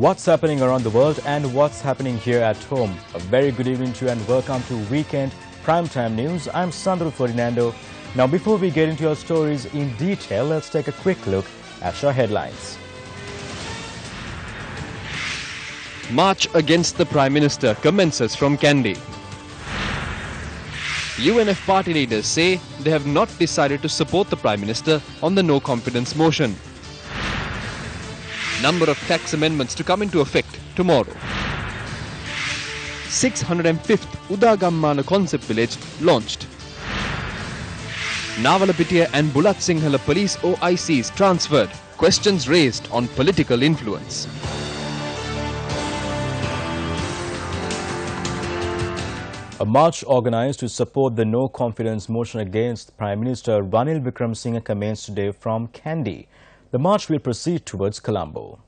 What's happening around the world and what's happening here at home. A very good evening to you and welcome to Weekend Primetime News. I'm Sandro Ferdinando. Now before we get into your stories in detail, let's take a quick look at your headlines. March against the Prime Minister commences from Kandy. UNF party leaders say they have not decided to support the Prime Minister on the no-confidence motion. Number of tax amendments to come into effect tomorrow. 605th Udagammana Concept Village launched. Nawalapitiya and Bulat Sinhala police OICs transferred. Questions raised on political influence. A march organised to support the no-confidence motion against Prime Minister Ranil Wickremesinghe commenced today from Kandy. The march will proceed towards Colombo.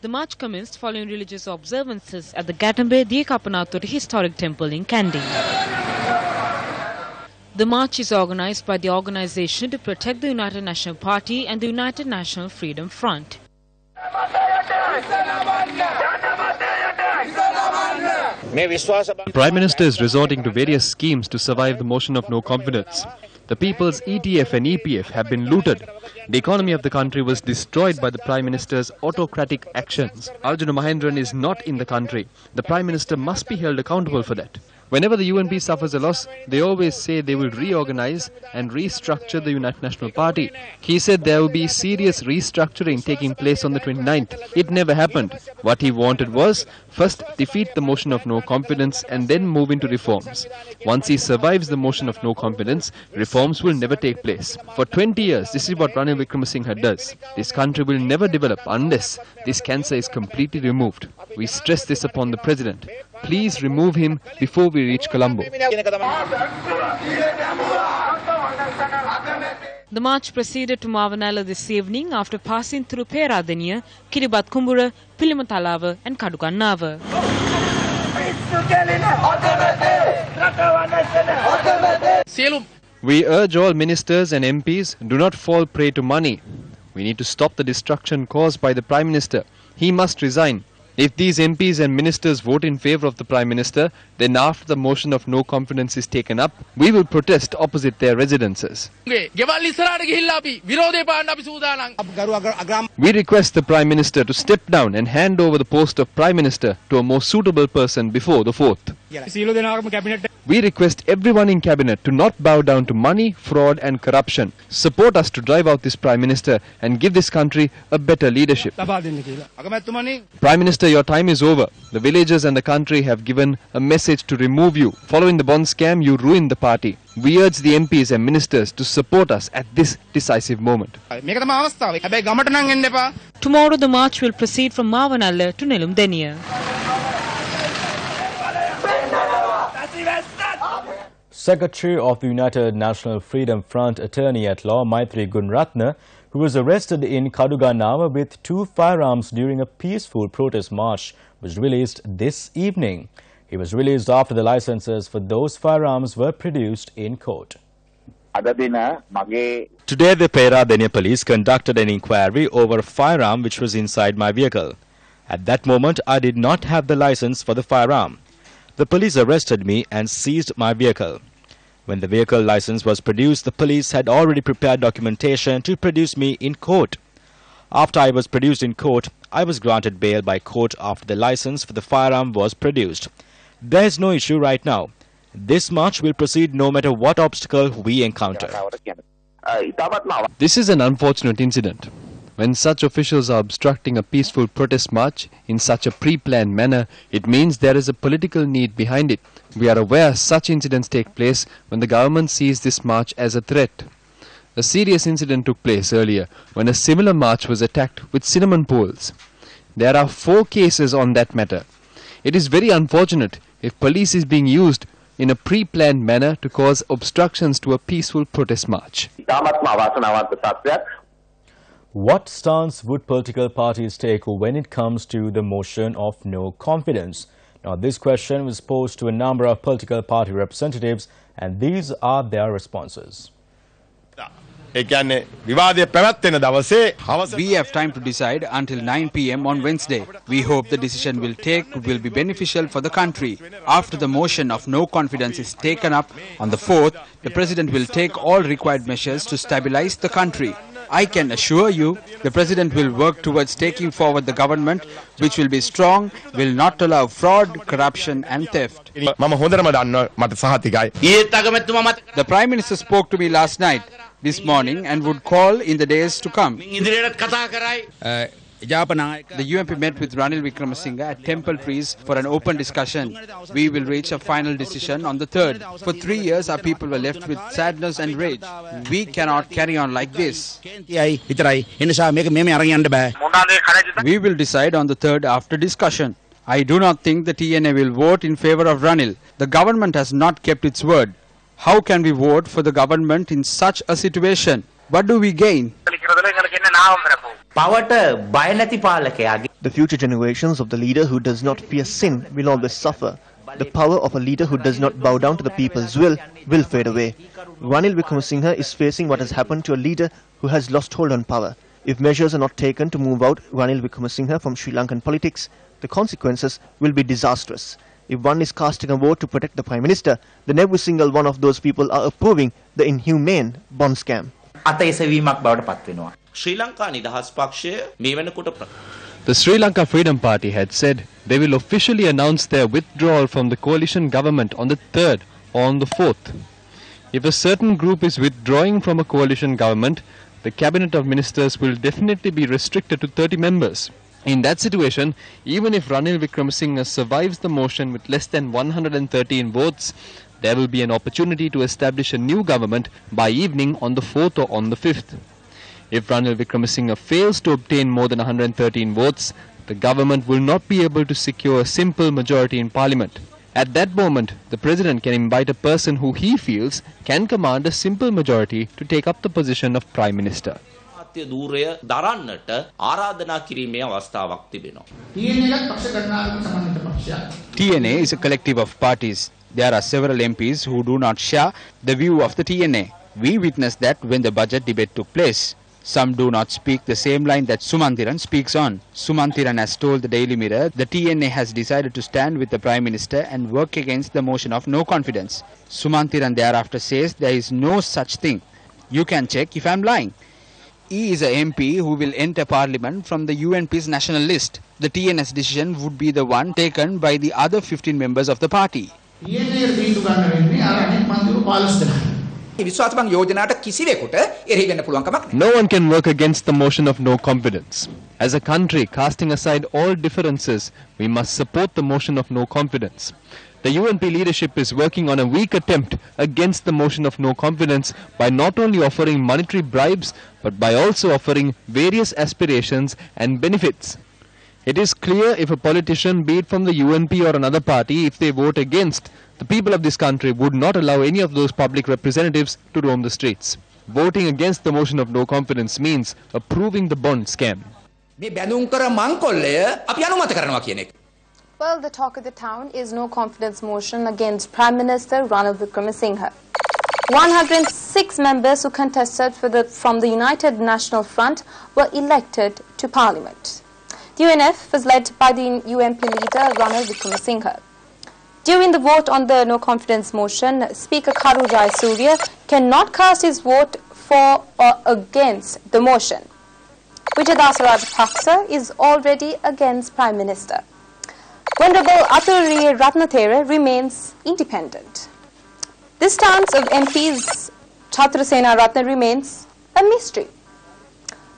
The march commenced following religious observances at the Gatambe Diyakapanathuri historic temple in Kandy. The march is organised by the Organisation to Protect the United National Party and the United National Freedom Front. The Prime Minister is resorting to various schemes to survive the motion of no confidence. The people's ETF and EPF have been looted. The economy of the country was destroyed by the Prime Minister's autocratic actions. Arjuna Mahendran is not in the country. The Prime Minister must be held accountable for that. Whenever the UNP suffers a loss, they always say they will reorganize and restructure the United National Party. He said there will be serious restructuring taking place on the 29th. It never happened. What he wanted was first defeat the motion of no confidence and then move into reforms. Once he survives the motion of no confidence, reforms will never take place. For 20 years, this is what Ranil Wickremesinghe does. This country will never develop unless this cancer is completely removed. We stress this upon the President. Please remove him before we reach Colombo. The march proceeded to Mavanala this evening after passing through Peradeniya, Kiribat Kumbura, Pilimatalawa and Kadugannawa. We urge all ministers and MPs, do not fall prey to money. We need to stop the destruction caused by the Prime Minister. He must resign. If these MPs and ministers vote in favour of the Prime Minister, then after the motion of no confidence is taken up, we will protest opposite their residences. We request the Prime Minister to step down and hand over the post of Prime Minister to a more suitable person before the 4th. We request everyone in Cabinet to not bow down to money, fraud and corruption. Support us to drive out this Prime Minister and give this country a better leadership. Prime Minister, your time is over. The villagers and the country have given a message to remove you. Following the bond scam, you ruined the party. We urge the MPs and ministers to support us at this decisive moment. Tomorrow the march will proceed from Mavanala to Nelumdeniya. Secretary of the United National Freedom Front Attorney at Law Maitri Gunratna, who was arrested in Kadugannawa with 2 firearms during a peaceful protest march, was released this evening. He was released after the licenses for those firearms were produced in court. Today, the Peradeniya police conducted an inquiry over a firearm which was inside my vehicle. At that moment, I did not have the license for the firearm. The police arrested me and seized my vehicle. When the vehicle license was produced, the police had already prepared documentation to produce me in court. After I was produced in court, I was granted bail by court after the license for the firearm was produced. There is no issue right now. This march will proceed no matter what obstacle we encounter. This is an unfortunate incident. When such officials are obstructing a peaceful protest march in such a pre-planned manner, it means there is a political need behind it. We are aware such incidents take place when the government sees this march as a threat. A serious incident took place earlier when a similar march was attacked with cinnamon poles. There are 4 cases on that matter. It is very unfortunate if police is being used in a pre-planned manner to cause obstructions to a peaceful protest march. What stance would political parties take when it comes to the motion of no confidence? Now, this question was posed to a number of political party representatives, and these are their responses. We have time to decide until 9 p.m. on Wednesday. We hope the decision will be beneficial for the country. After the motion of no confidence is taken up on the 4th, the President will take all required measures to stabilize the country. I can assure you the President will work towards taking forward the government which will be strong, will not allow fraud, corruption and theft. The Prime Minister spoke to me last night, this morning, and would call in the days to come. The UMP met with Ranil Wickremesinghe at Temple Trees for an open discussion. We will reach a final decision on the 3rd. For 3 years, our people were left with sadness and rage. We cannot carry on like this. We will decide on the 3rd after discussion. I do not think the TNA will vote in favor of Ranil. The government has not kept its word. How can we vote for the government in such a situation? What do we gain? The future generations of the leader who does not fear sin will always suffer. The power of a leader who does not bow down to the people's will fade away. Ranil Wickremesinghe is facing what has happened to a leader who has lost hold on power. If measures are not taken to move out Ranil Wickremesinghe from Sri Lankan politics, the consequences will be disastrous. If one is casting a vote to protect the Prime Minister, then every single one of those people are approving the inhumane bond scam. The Sri Lanka Freedom Party had said they will officially announce their withdrawal from the coalition government on the 3rd or on the 4th. If a certain group is withdrawing from a coalition government, the cabinet of ministers will definitely be restricted to 30 members. In that situation, even if Ranil Wickremesinghe survives the motion with less than 113 votes, there will be an opportunity to establish a new government by evening on the 4th or on the 5th. If Ranil Wickremesinghe fails to obtain more than 113 votes, the government will not be able to secure a simple majority in parliament. At that moment, the President can invite a person who he feels can command a simple majority to take up the position of Prime Minister. TNA is a collective of parties. There are several MPs who do not share the view of the TNA. We witnessed that when the budget debate took place. Some do not speak the same line that Sumantiran speaks on. Sumantiran has told the Daily Mirror the TNA has decided to stand with the Prime Minister and work against the motion of no confidence. Sumantiran thereafter says there is no such thing. You can check if I am lying. He is a MP who will enter Parliament from the UNP's national list. The TNS decision would be the one taken by the other 15 members of the party. No one can work against the motion of no confidence. As a country, casting aside all differences, we must support the motion of no confidence. The UNP leadership is working on a weak attempt against the motion of no confidence by not only offering monetary bribes, but by also offering various aspirations and benefits. It is clear if a politician, be it from the UNP or another party, if they vote against, the people of this country would not allow any of those public representatives to roam the streets. Voting against the motion of no confidence means approving the bond scam. Well, the talk of the town is no confidence motion against Prime Minister Ranil Wickremesinghe. 106 members who contested from the United National Front were elected to Parliament. The UNF was led by the UMP leader Ranil Wickremesinghe. During the vote on the no confidence motion, Speaker Karu Jayasuriya cannot cast his vote for or against the motion. Vijayadasa Rajapaksa is already against Prime Minister. Venerable Athuri Ratnathera remains independent. The stance of MPs Chatrasena Ratna remains a mystery.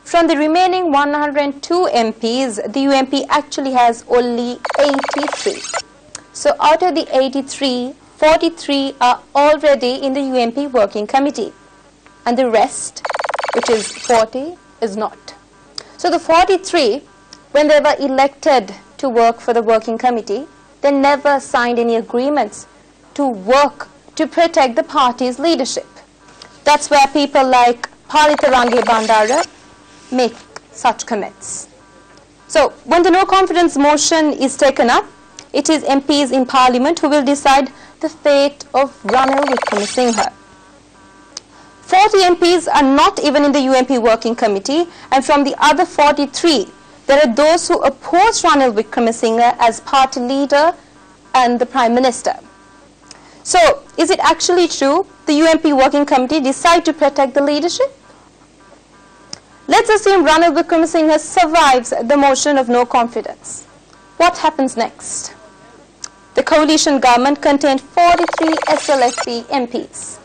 From the remaining 102 MPs, the UMP actually has only 83. So out of the 83, 43 are already in the UMP working committee. And the rest, which is 40, is not. So the 43, when they were elected to work for the working committee, they never signed any agreements to work to protect the party's leadership. That's where people like Palitharange Bandara make such comments. So when the no confidence motion is taken up, it is MPs in Parliament who will decide the fate of Ranil Wickremesinghe. 40 MPs are not even in the UMP working committee, and from the other 43, there are those who oppose Ranil Wickremesinghe as party leader and the Prime Minister. So, is it actually true the UMP working committee decide to protect the leadership? Let's assume Ranil Wickremesinghe survives the motion of no confidence. What happens next? The coalition government contained 43 SLFP MPs.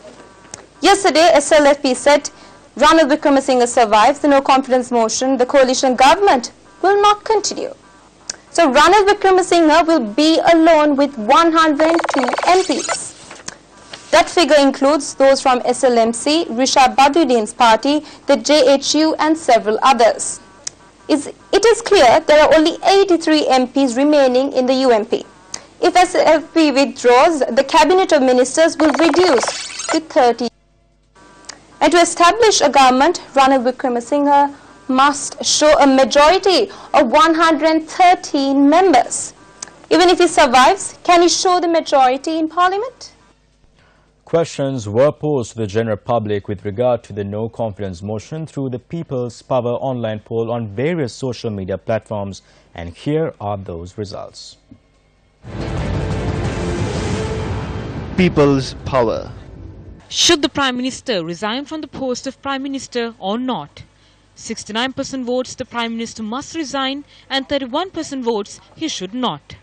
Yesterday, SLFP said Ranil Wickremesinghe survives the no confidence motion. The coalition government will not continue. So Ranil Wickremesinghe will be alone with 102 MPs. That figure includes those from SLMC, Rishabh Badruddin's party, the JHU and several others. It is clear there are only 83 MPs remaining in the UMP. If SLFP withdraws, the cabinet of ministers will reduce to 30. And to establish a government, Ranil Wickremesinghe must show a majority of 113 members. Even if he survives, can he show the majority in parliament? Questions were posed to the general public with regard to the no confidence motion through the People's Power online poll on various social media platforms, and here are those results. People's Power. Should the Prime Minister resign from the post of Prime Minister or not? 69% votes the Prime Minister must resign and 31% votes he should not.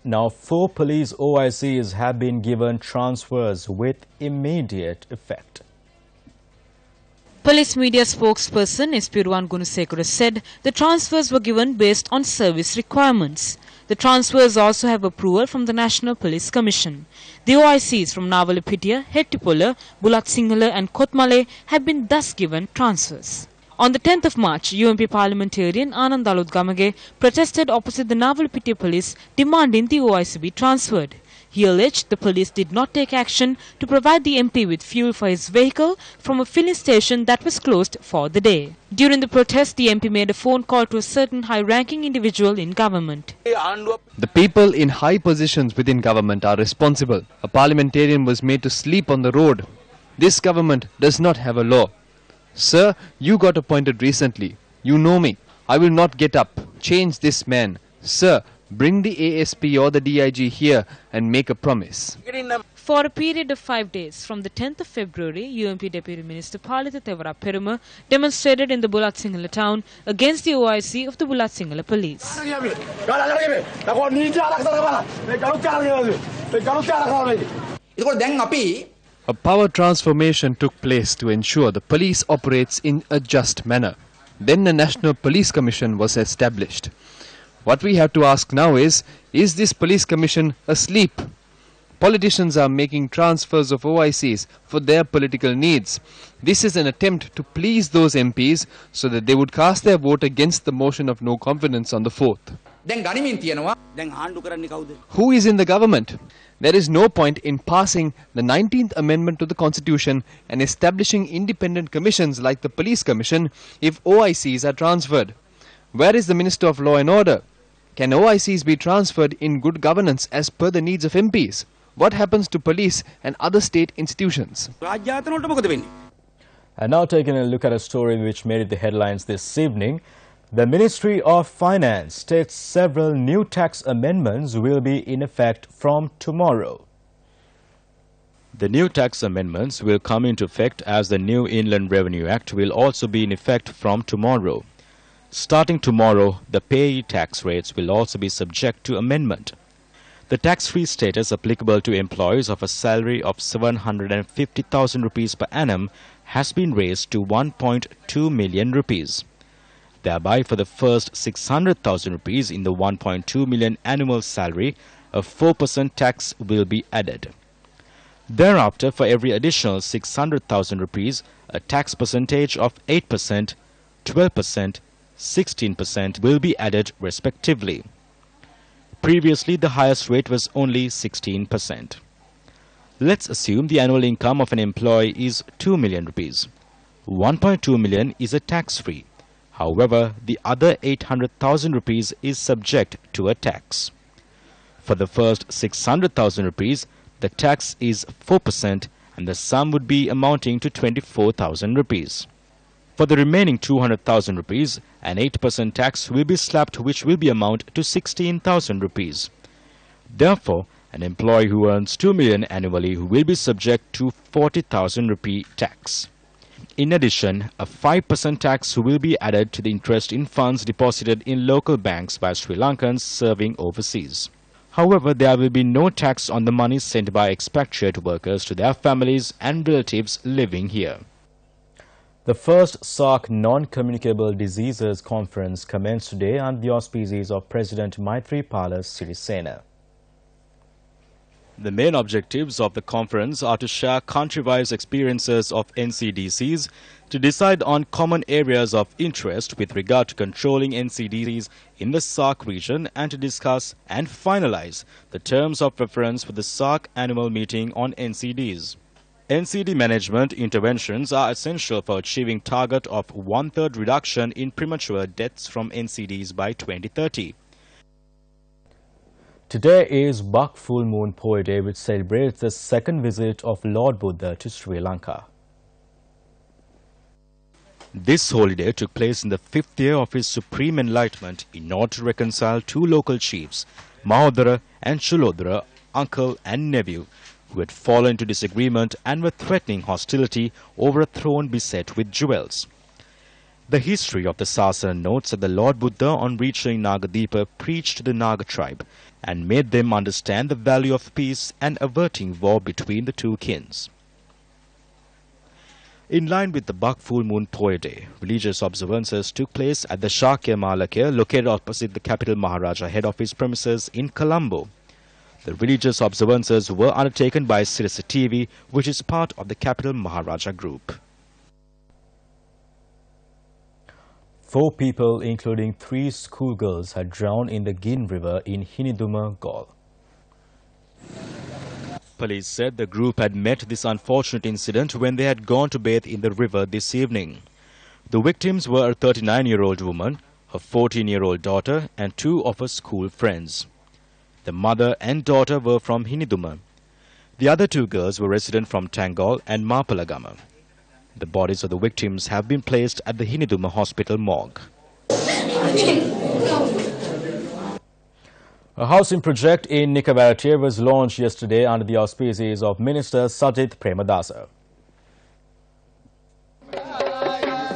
Now, 4 police OICs have been given transfers with immediate effect. Police media spokesperson Espirwan Gunasekara said the transfers were given based on service requirements. The transfers also have approval from the National Police Commission. The OICs from Nawalapitiya, Hettipola, Bulat Sinhala and Kotmale have been thus given transfers. On the 10th of March, UMP parliamentarian Anand Alutgamage protested opposite the Nawalapitiya police demanding the OIC be transferred. He alleged the police did not take action to provide the MP with fuel for his vehicle from a filling station that was closed for the day. During the protest, the MP made a phone call to a certain high-ranking individual in government. The people in high positions within government are responsible. A parliamentarian was made to sleep on the road. This government does not have a law. Sir, you got appointed recently. You know me. I will not get up. Change this man. Sir, bring the ASP or the DIG here and make a promise. For a period of 5 days, from the 10th of February, UMP Deputy Minister Palitha Tevara Peruma demonstrated in the Bulat Sinhala town against the OIC of the Bulat Sinhala police. A power transformation took place to ensure the police operates in a just manner. Then the National Police Commission was established. What we have to ask now is this police commission asleep? Politicians are making transfers of OICs for their political needs. This is an attempt to please those MPs so that they would cast their vote against the motion of no confidence on the 4th. Who is in the government? There is no point in passing the 19th Amendment to the Constitution and establishing independent commissions like the Police Commission if OICs are transferred. Where is the Minister of Law and Order? Can OICs be transferred in good governance as per the needs of MPs? What happens to police and other state institutions? And now taking a look at a story which made the headlines this evening. The Ministry of Finance states several new tax amendments will be in effect from tomorrow. The new tax amendments will come into effect as the new Inland Revenue Act will also be in effect from tomorrow. Starting tomorrow, the payee tax rates will also be subject to amendment. The tax-free status applicable to employees of a salary of 750,000 rupees per annum has been raised to 1.2 million rupees. Thereby, for the first 600,000 rupees in the 1.2 million annual salary, a 4% tax will be added. Thereafter, for every additional 600,000 rupees, a tax percentage of 8%, 12%, 16% will be added respectively. Previously, the highest rate was only 16%. Let's assume the annual income of an employee is 2 million rupees. 1.2 million is a tax-free. However, the other 800,000 rupees is subject to a tax. For the first 600,000 rupees, the tax is 4% and the sum would be amounting to 24,000 rupees. For the remaining 200,000 rupees, an 8% tax will be slapped, which will be amount to 16,000 rupees. Therefore, an employee who earns 2 million annually will be subject to 40,000 rupee tax. In addition, a 5% tax will be added to the interest in funds deposited in local banks by Sri Lankans serving overseas. However, there will be no tax on the money sent by expatriate workers to their families and relatives living here. The first SAARC Non-Communicable Diseases Conference commenced today under the auspices of President Maithripala Sirisena. The main objectives of the conference are to share country-wise experiences of NCDCs, to decide on common areas of interest with regard to controlling NCDCs in the SAARC region, and to discuss and finalize the terms of reference for the SAARC annual meeting on NCDs. NCD management interventions are essential for achieving target of 1/3 reduction in premature deaths from NCDs by 2030. Today is Bak Full Moon Poy Day, which celebrates the second visit of Lord Buddha to Sri Lanka. This holiday took place in the 5th year of his supreme enlightenment in order to reconcile two local chiefs, Mahodara and Chulodara, uncle and nephew, who had fallen into disagreement and were threatening hostility over a throne beset with jewels. The history of the Sasana notes that the Lord Buddha, on reaching Nagadeepa, preached to the Naga tribe and made them understand the value of peace and averting war between the two kins. In line with the Bak Full Moon Poy Day, religious observances took place at the Shakya Malakya, located opposite the capital Maharaja head office premises in Colombo. The religious observances were undertaken by Sirasa TV, which is part of the capital Maharaja group. 4 people, including 3 schoolgirls, had drowned in the Gin River in Hiniduma, Galle. Police said the group had met this unfortunate incident when they had gone to bathe in the river this evening. The victims were a 39-year-old woman, her 14-year-old daughter, and 2 of her school friends. The mother and daughter were from Hiniduma. The other 2 girls were resident from Tangol and Mapalagama. The bodies of the victims have been placed at the Hiniduma Hospital morgue. A housing project in Nikkavaratir was launched yesterday under the auspices of Minister Sajith Premadasa.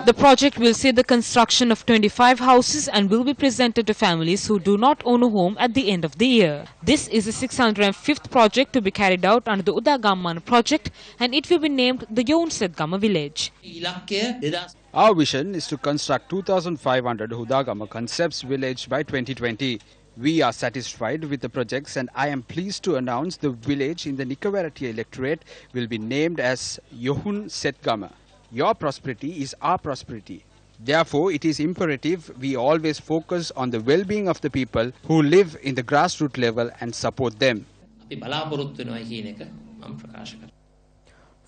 The project will see the construction of 25 houses and will be presented to families who do not own a home at the end of the year. This is the 605th project to be carried out under the Udagamman project, and it will be named the Yonsetgama village. Our vision is to construct 2,500 Hudagama concepts village by 2020. We are satisfied with the projects, and I am pleased to announce the village in the Nikkavaratir electorate will be named as Yohun Setgama. Your prosperity is our prosperity. Therefore, it is imperative we always focus on the well-being of the people who live in the grassroots level and support them.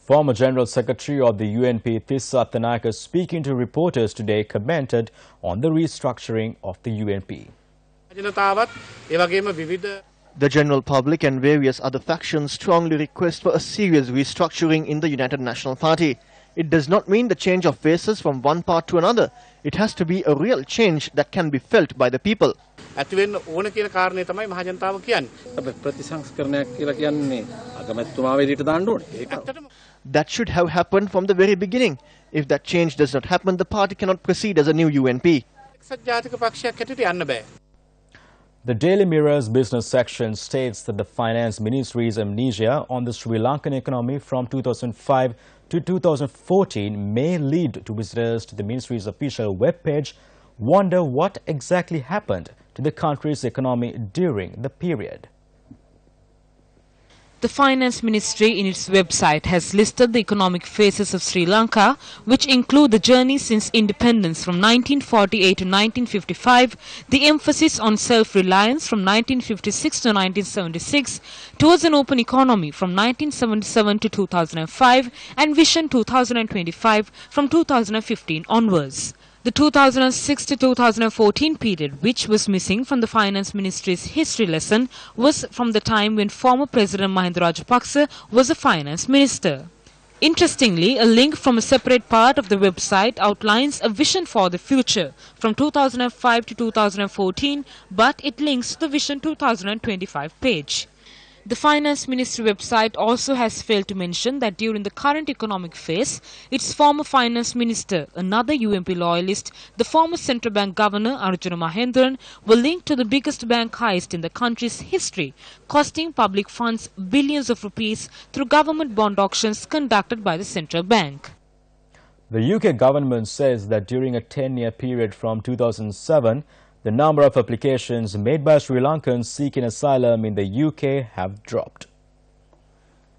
Former General Secretary of the UNP, Tissa Tanaka, speaking to reporters today, commented on the restructuring of the UNP. The general public and various other factions strongly request for a serious restructuring in the United National Party. It does not mean the change of faces from one part to another. It has to be a real change that can be felt by the people. That should have happened from the very beginning. If that change does not happen, the party cannot proceed as a new UNP. The Daily Mirror's business section states that the Finance Ministry's amnesia on the Sri Lankan economy from 2005 to 2014 may lead to visitors to the ministry's official webpage wonder what exactly happened to the country's economy during the period. The Finance Ministry in its website has listed the economic phases of Sri Lanka, which include the journey since independence from 1948 to 1955, the emphasis on self-reliance from 1956 to 1976, towards an open economy from 1977 to 2005, and Vision 2025 from 2015 onwards. The 2006 to 2014 period, which was missing from the Finance Ministry's history lesson, was from the time when former President Maharaja was the Finance Minister. Interestingly, a link from a separate part of the website outlines a vision for the future from 2005 to 2014, but it links to the Vision 2025 page. The Finance Ministry website also has failed to mention that during the current economic phase, its former Finance Minister, another UMP loyalist, the former Central Bank Governor Arjuna Mahendran, were linked to the biggest bank heist in the country's history, costing public funds billions of rupees through government bond auctions conducted by the central bank. The UK government says that during a 10-year period from 2007, the number of applications made by Sri Lankans seeking asylum in the UK have dropped.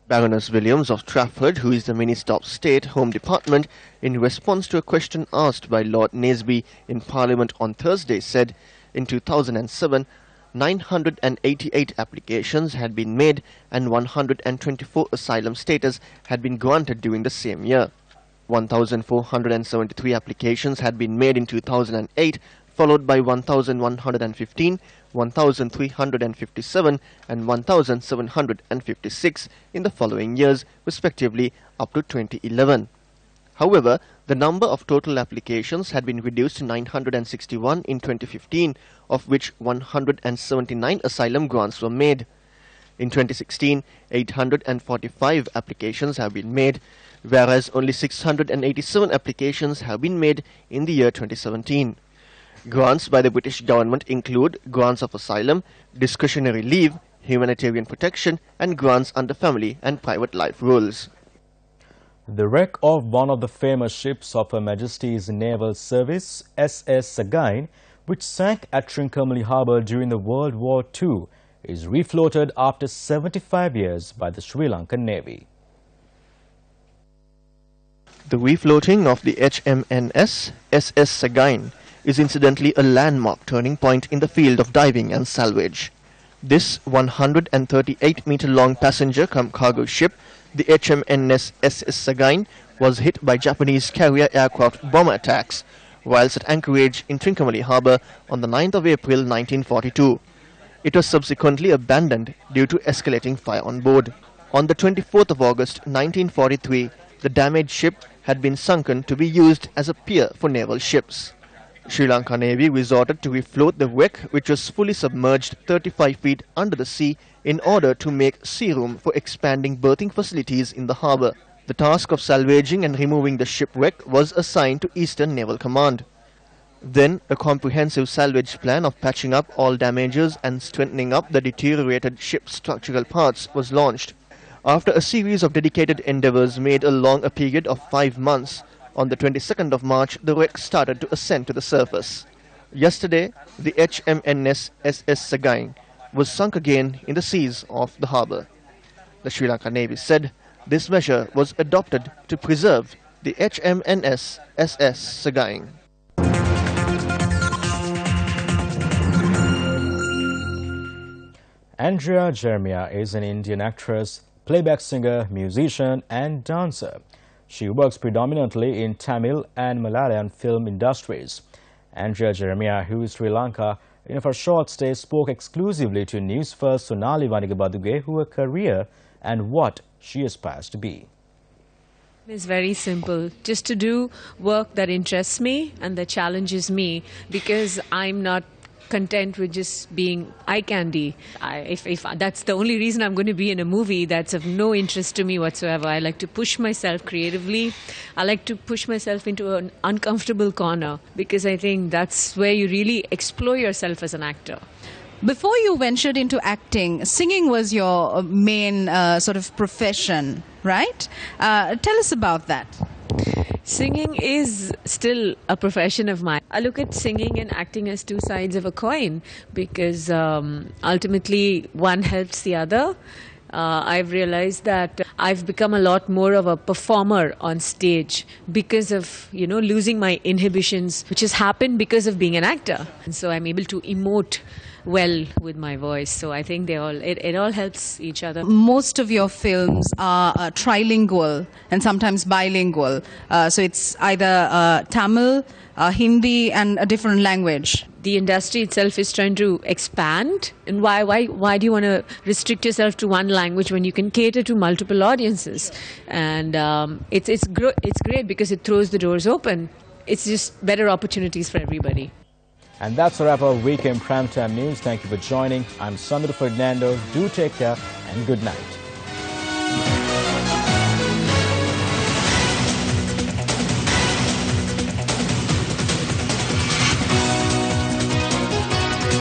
Baroness Williams of Trafford, who is the Minister of State Home Department, in response to a question asked by Lord Naseby in Parliament on Thursday, said in 2007, 988 applications had been made and 124 asylum status had been granted during the same year. 1,473 applications had been made in 2008, followed by 1,115, 1,357 and 1,756 in the following years, respectively, up to 2011. However, the number of total applications had been reduced to 961 in 2015, of which 179 asylum grants were made. In 2016, 845 applications have been made, whereas only 687 applications have been made in the year 2017. Grants by the British government include grants of asylum, discretionary leave, humanitarian protection and grants under family and private life rules. The wreck of one of the famous ships of Her Majesty's Naval Service, SS Seguin, which sank at Trincomalee Harbour during the World War II, is refloated after 75 years by the Sri Lankan Navy. The refloating of the HMNS SS Seguin is incidentally a landmark turning point in the field of diving and salvage. This 138-meter-long passenger-cum-cargo ship, the HMNS SS Seguin, was hit by Japanese carrier aircraft bomber attacks whilst at anchorage in Trincomalee Harbour on the 9th of April 1942. It was subsequently abandoned due to escalating fire on board. On the 24th of August 1943, the damaged ship had been sunken to be used as a pier for naval ships. Sri Lanka Navy resorted to refloat the wreck, which was fully submerged 35 feet under the sea, in order to make sea room for expanding berthing facilities in the harbour. The task of salvaging and removing the shipwreck was assigned to Eastern Naval Command. Then, a comprehensive salvage plan of patching up all damages and strengthening up the deteriorated ship's structural parts was launched. After a series of dedicated endeavours made along a period of 5 months, on the 22nd of March, the wreck started to ascend to the surface. Yesterday, the HMNS SS Seguin was sunk again in the seas of the harbour. The Sri Lanka Navy said this measure was adopted to preserve the HMNS SS Seguin. Andrea Jeremiah is an Indian actress, playback singer, musician and dancer. She works predominantly in Tamil and Malayalam film industries. Andrea Jeremiah, who is Sri Lanka, for a short stay, spoke exclusively to Newsfirst Sonali who her career and what she aspires to be. It's very simple. Just to do work that interests me and that challenges me, because I'm not content with just being eye candy. If that's the only reason I'm going to be in a movie, that's of no interest to me whatsoever. I like to push myself creatively. I like to push myself into an uncomfortable corner, because I think that's where you really explore yourself as an actor. Before you ventured into acting, singing was your main sort of profession, right? Tell us about that. Singing is still a profession of mine. I look at singing and acting as two sides of a coin, because ultimately one helps the other. I've realized that I've become a lot more of a performer on stage because of, losing my inhibitions, which has happened because of being an actor. And so I'm able to emote well with my voice. So I think it all helps each other. Most of your films are trilingual and sometimes bilingual. So it's either Tamil, Hindi and a different language. the industry itself is trying to expand. And why do you want to restrict yourself to one language when you can cater to multiple audiences? And it's great because it throws the doors open. It's just better opportunities for everybody. And that's a wrap of Weekend Primetime News. Thank you for joining. I'm Sandra Fernando. Do take care and good night.